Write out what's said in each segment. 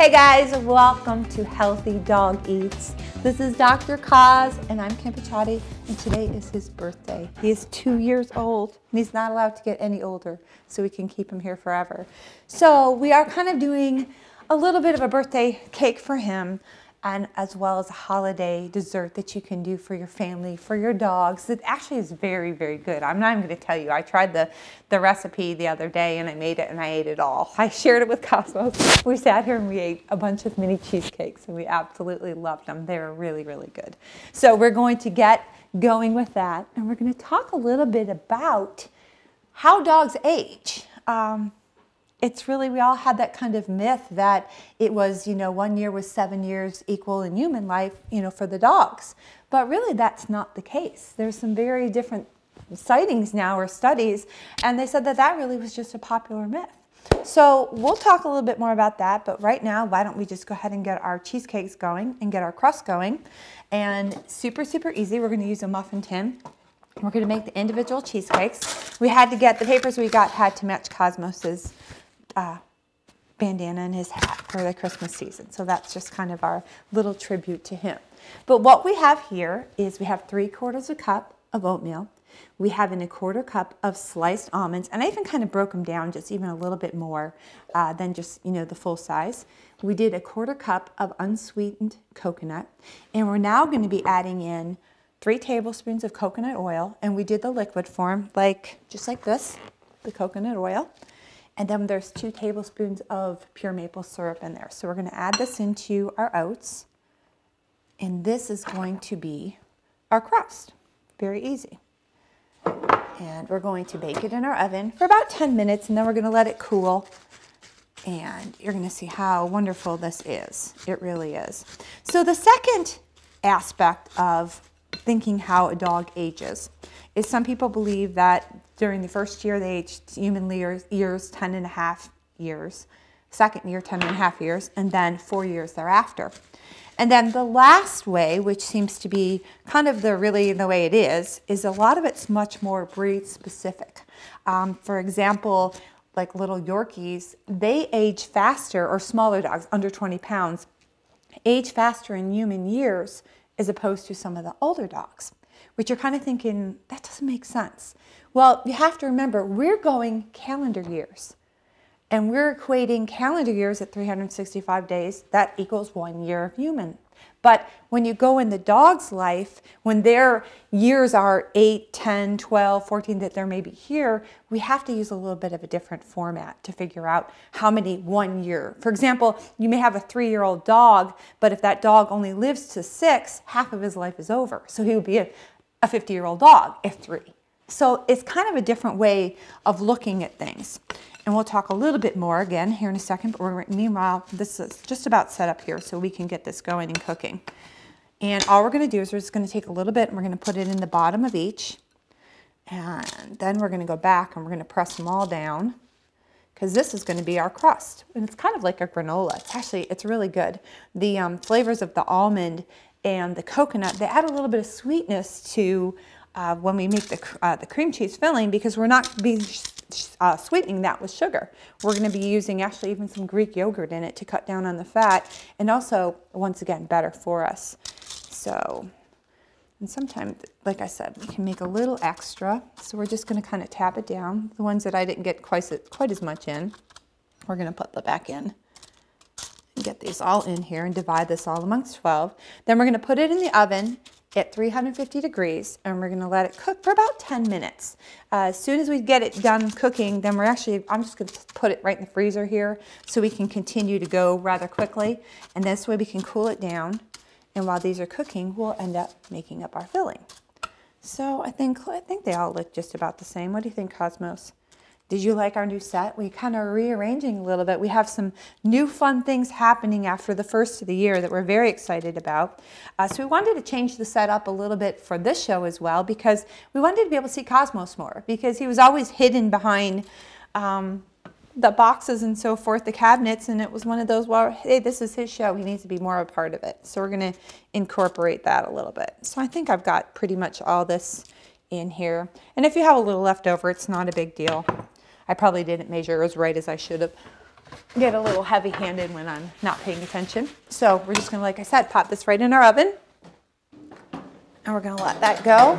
Hey guys, welcome to Healthy Dog Eats. This is Dr. Cos and I'm Kim Pichotti, and today is his birthday. He is 2 years old and he's not allowed to get any older, so we can keep him here forever. So we are kind of doing a little bit of a birthday cake for him, and as well as a holiday dessert that you can do for your family, for your dogs. It actually is very, very good. I'm not even going to tell you. I tried the recipe the other day and I made it and I ate it all. I shared it with Cosmos. We sat here and we ate a bunch of mini cheesecakes and we absolutely loved them. They were really, really good. So we're going to get going with that, and we're going to talk a little bit about how dogs age. It's really, we all had that kind of myth that it was, 1 year was 7 years equal in human life, for the dogs. But really that's not the case. There's some very different sightings now or studies, and they said that that really was just a popular myth. So we'll talk a little bit more about that, but right now, why don't we just go ahead and get our cheesecakes going and get our crust going. And super, super easy. We're going to use a muffin tin. We're going to make the individual cheesecakes. We had to get, the papers we got had to match Cosmos's bandana and his hat for the Christmas season. So that's just kind of our little tribute to him. But what we have here is we have 3/4 cup of oatmeal. We have a 1/4 cup of sliced almonds, and I even kind of broke them down just even a little bit more than just, the full size. We did 1/4 cup of unsweetened coconut, and we're now going to be adding in 3 tablespoons of coconut oil, and we did the liquid form, just like this, the coconut oil. And then there's 2 tablespoons of pure maple syrup in there. So we're going to add this into our oats. And this is going to be our crust. Very easy. And we're going to bake it in our oven for about 10 minutes, and then we're going to let it cool. And you're going to see how wonderful this is. It really is. So the second aspect of thinking how a dog ages is some people believe that during the first year they age human years 10.5 years, second year 10.5 years, and then 4 years thereafter. And then the last way, which seems to be kind of the way it is a lot of it's much more breed specific. For example, like little Yorkies, they age faster, or smaller dogs under 20 pounds, age faster in human years as opposed to some of the older dogs, which you're kind of thinking, that doesn't make sense. Well, you have to remember, we're going calendar years, and we're equating calendar years at 365 days. That equals 1 year of human. But when you go in the dog's life, when their years are 8, 10, 12, 14, that they're maybe here, we have to use a little bit of a different format to figure out how many 1 year. For example, you may have a 3-year-old dog, but if that dog only lives to 6, half of his life is over. So he would be a 50-year-old dog if 3. So it's kind of a different way of looking at things. And we'll talk a little bit more again here in a second, but meanwhile, this is just about set up here so we can get this going and cooking. And all we're going to do is we're just going to take a little bit and we're going to put it in the bottom of each. And then we're going to go back and we're going to press them all down, because this is going to be our crust. And it's kind of like a granola. It's really good. The flavors of the almond and the coconut, they add a little bit of sweetness to when we make the cream cheese filling, because we're not being sweetening that with sugar. We're going to be using actually even some Greek yogurt in it to cut down on the fat, and also, once again, better for us. So, and sometimes, like I said, we can make a little extra. So we're just going to kind of tap it down. The ones that I didn't get quite as much in, we're going to put them back in. Get these all in here and divide this all amongst 12. Then we're going to put it in the oven at 350 degrees, and we're going to let it cook for about 10 minutes. As soon as we get it done cooking, then I'm just going to put it right in the freezer here so we can continue to go rather quickly, and this way we can cool it down, and while these are cooking, we'll end up making up our filling. So I think they all look just about the same. What do you think, Cosmos? Did you like our new set? We kind of rearranging a little bit. We have some new fun things happening after the first of the year that we're very excited about. So we wanted to change the setup a little bit for this show as well, because we wanted to be able to see Cosmos more, because he was always hidden behind the boxes and so forth, the cabinets, and it was one of those, well, hey, this is his show. He needs to be more a part of it. So we're going to incorporate that a little bit. So I think I've got pretty much all this in here. And if you have a little left over, it's not a big deal. I probably didn't measure as right as I should have. get a little heavy-handed when I'm not paying attention. So we're just gonna, like I said, pop this right in our oven. And we're gonna let that go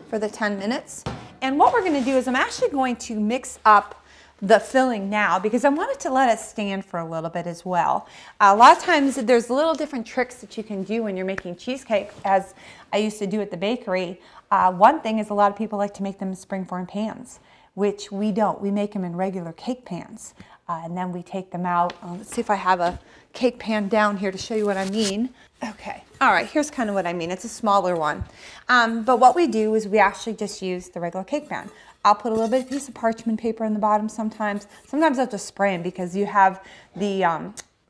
for the 10 minutes. And what we're gonna do is I'm actually going to mix up the filling now because I wanted to let it stand for a little bit as well. A lot of times there's little different tricks that you can do when you're making cheesecake, as I used to do at the bakery. One thing is a lot of people like to make them in springform pans, which we don't. We make them in regular cake pans. And then we take them out. Let's see if I have a cake pan down here to show you what I mean. Okay, all right, here's kind of what I mean. It's a smaller one. But what we do is we actually just use the regular cake pan. I'll put a little bit of piece of parchment paper in the bottom sometimes. Sometimes I'll just spray them because you have the,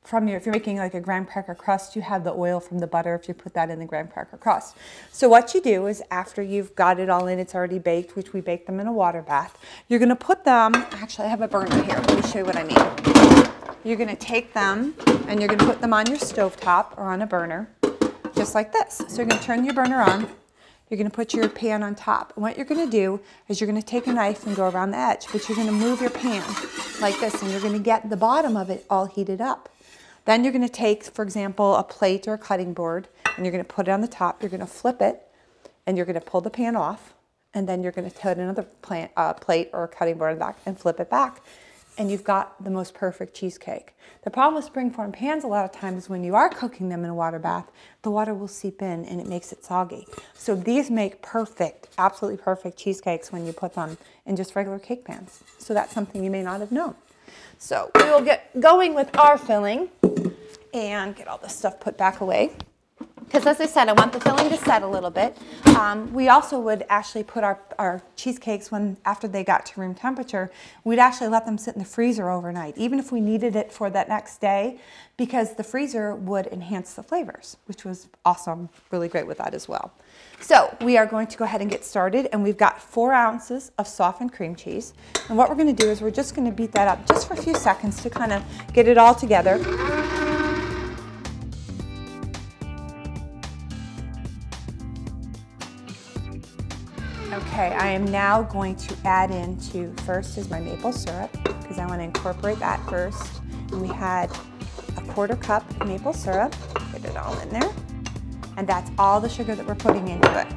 if you're making like a graham cracker crust, you have the oil from the butter if you put that in the graham cracker crust. So what you do is after you've got it all in, it's already baked, which we bake them in a water bath. You're gonna put them, actually I have a burner here, let me show you what I mean. You're gonna take them and you're gonna put them on your stovetop or on a burner, just like this. So you're gonna turn your burner on. You're going to put your pan on top. And what you're going to do is you're going to take a knife and go around the edge, but you're going to move your pan like this, and you're going to get the bottom of it all heated up. Then you're going to take, for example, a plate or a cutting board, and you're going to put it on the top. You're going to flip it, and you're going to pull the pan off, and then you're going to put another plate or a cutting board on the back and flip it back. And you've got the most perfect cheesecake. The problem with springform pans a lot of times is when you are cooking them in a water bath, the water will seep in and it makes it soggy. So these make perfect, absolutely perfect cheesecakes when you put them in just regular cake pans. So that's something you may not have known. So we will get going with our filling and get all this stuff put back away. Because as I said, I want the filling to set a little bit. We also would actually put our cheesecakes, after they got to room temperature, we'd actually let them sit in the freezer overnight, even if we needed it for that next day, because the freezer would enhance the flavors, which was awesome, really great with that as well. So we are going to go ahead and get started, and we've got 4 ounces of softened cream cheese. And what we're going to do is we're just going to beat that up just for a few seconds to kind of get it all together. Okay, I am now going to add into, first is my maple syrup, because I want to incorporate that first. And we had a 1/4 cup of maple syrup, get it all in there. And that's all the sugar that we're putting into it.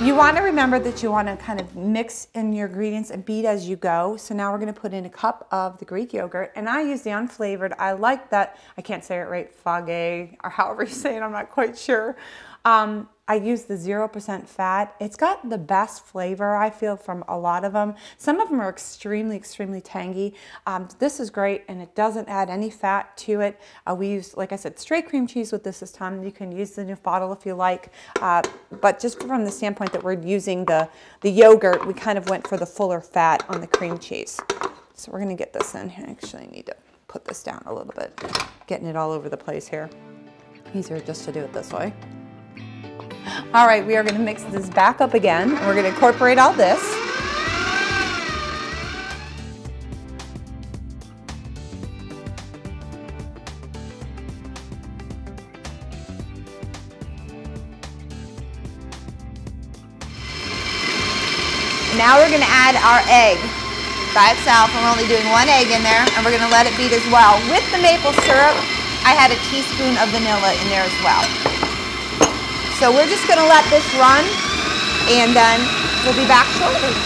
You want to remember that you want to kind of mix in your ingredients and beat as you go. So now we're going to put in a cup of the Greek yogurt, and I use the unflavored. I like that, I can't say it right, fage, or however you say it, I'm not quite sure. I use the 0% fat. It's got the best flavor, I feel, from a lot of them. Some of them are extremely, extremely tangy. This is great, and it doesn't add any fat to it. We use, like I said, straight cream cheese with this time. You can use the new bottle if you like, but just from the standpoint that we're using the yogurt, we kind of went for the fuller fat on the cream cheese. So we're gonna get this in here. Actually, I need to put this down a little bit, getting it all over the place here. Easier just to do it this way. All right, we are going to mix this back up again. We're going to incorporate all this. Now we're going to add our egg by itself, and we're only doing 1 egg in there, and we're going to let it beat as well. With the maple syrup, I had a teaspoon of vanilla in there as well. So we're just going to let this run, and then we'll be back shortly.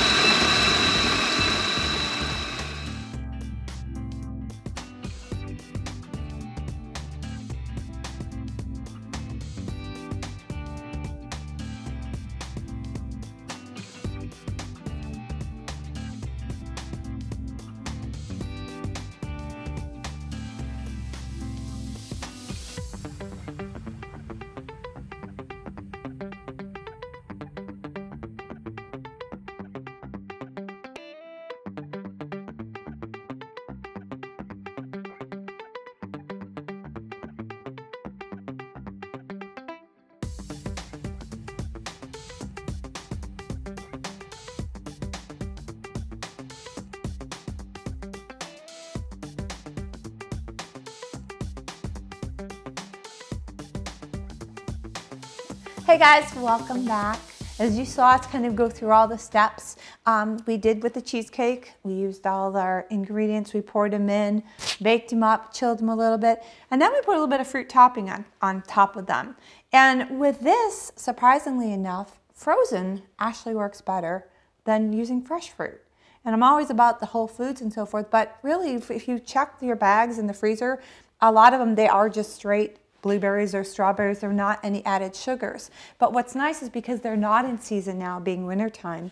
Hey guys, welcome back. As you saw us kind of go through all the steps we did with the cheesecake. We used all our ingredients, we poured them in, baked them up, chilled them a little bit, and then we put a little bit of fruit topping on top of them. And with this, surprisingly enough, frozen actually works better than using fresh fruit. And I'm always about the whole foods and so forth, but really if you check your bags in the freezer, a lot of them, they are just straight blueberries or strawberries. They're not any added sugars. But what's nice is because they're not in season now, being wintertime,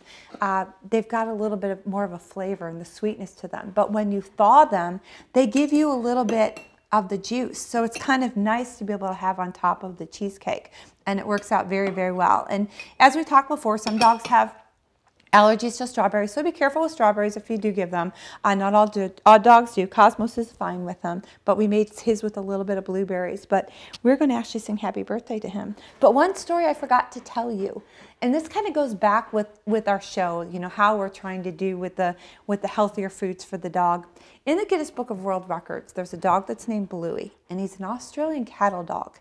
they've got a little bit more of a flavor and the sweetness to them. But when you thaw them, they give you a little bit of the juice. So it's kind of nice to be able to have on top of the cheesecake. And it works out very, very well. And as we talked before, some dogs have allergies to strawberries, so be careful with strawberries if you do give them. Not all dogs do. Cosmos is fine with them, but we made his with a little bit of blueberries. But we're going to actually sing happy birthday to him. But one story I forgot to tell you, and this kind of goes back with our show, you know, how we're trying to do with the healthier foods for the dog. In the Guinness Book of World Records, there's a dog that's named Bluey, and he's an Australian cattle dog,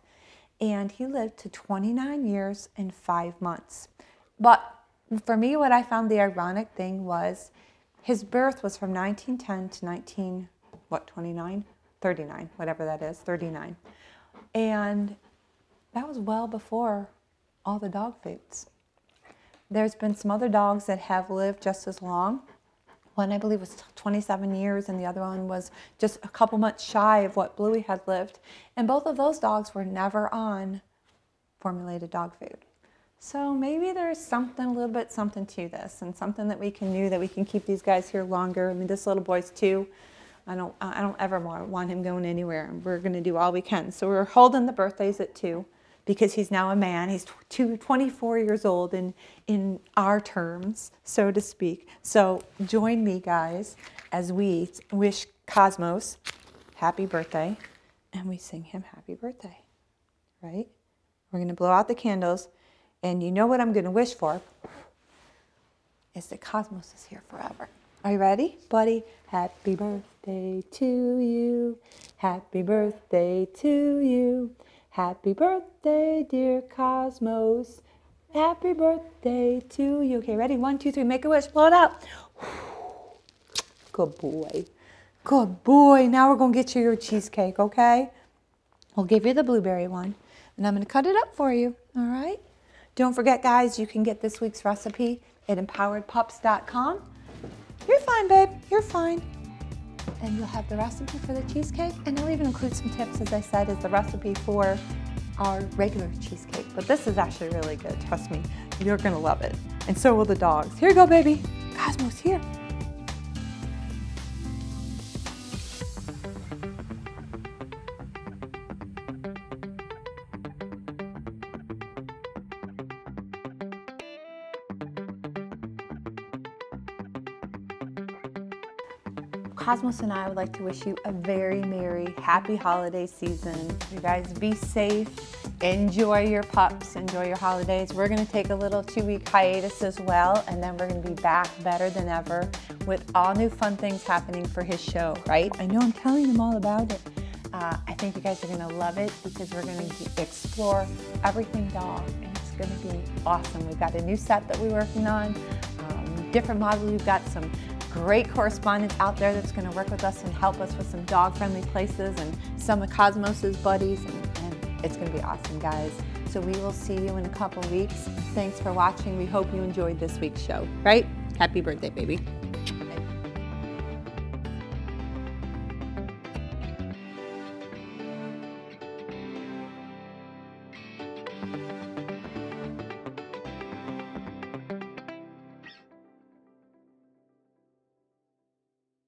and he lived to 29 years and 5 months. But for me, what I found the ironic thing was his birth was from 1910 to 39, whatever that is, 39. And that was well before all the dog foods. There's been some other dogs that have lived just as long. One, I believe, was 27 years, and the other one was just a couple months shy of what Bluey had lived. And both of those dogs were never on formulated dog food. So maybe there's something, a little bit something to this, and something that we can do that we can keep these guys here longer. I mean, this little boy's 2. I don't ever want him going anywhere, and we're going to do all we can. So we're holding the birthdays at 2 because he's now a man. He's 24 years old in our terms, so to speak. So join me, guys, as we wish Cosmos happy birthday, and we sing him happy birthday, right? We're going to blow out the candles. And you know what I'm going to wish for is that Cosmos is here forever. Are you ready, buddy? Happy birthday to you. Happy birthday to you. Happy birthday, dear Cosmos. Happy birthday to you. Okay, ready? 1, 2, 3. Make a wish. Blow it out. Good boy. Good boy. Now we're going to get you your cheesecake, okay? We'll give you the blueberry one. And I'm going to cut it up for you, all right? Don't forget, guys, you can get this week's recipe at empoweredpups.com. You're fine, babe. You're fine. And you'll have the recipe for the cheesecake, and I'll even include some tips, as I said, as the recipe for our regular cheesecake. But this is actually really good. Trust me. You're going to love it. And so will the dogs. Here you go, baby. Cosmos, here. Cosmos and I would like to wish you a very merry, happy holiday season. You guys be safe, enjoy your pups, enjoy your holidays. We're going to take a little 2-week hiatus as well, and then we're going to be back better than ever with all new fun things happening for his show, right? I know I'm telling them all about it. I think you guys are going to love it because we're going to explore everything dog, and it's going to be awesome. We've got a new set that we're working on, different models. We've got some great correspondents out there that's going to work with us and help us with some dog-friendly places and some of Cosmos's buddies, and it's going to be awesome, guys. So we will see you in a couple weeks. Thanks for watching. We hope you enjoyed this week's show, right? Happy birthday, baby. Okay.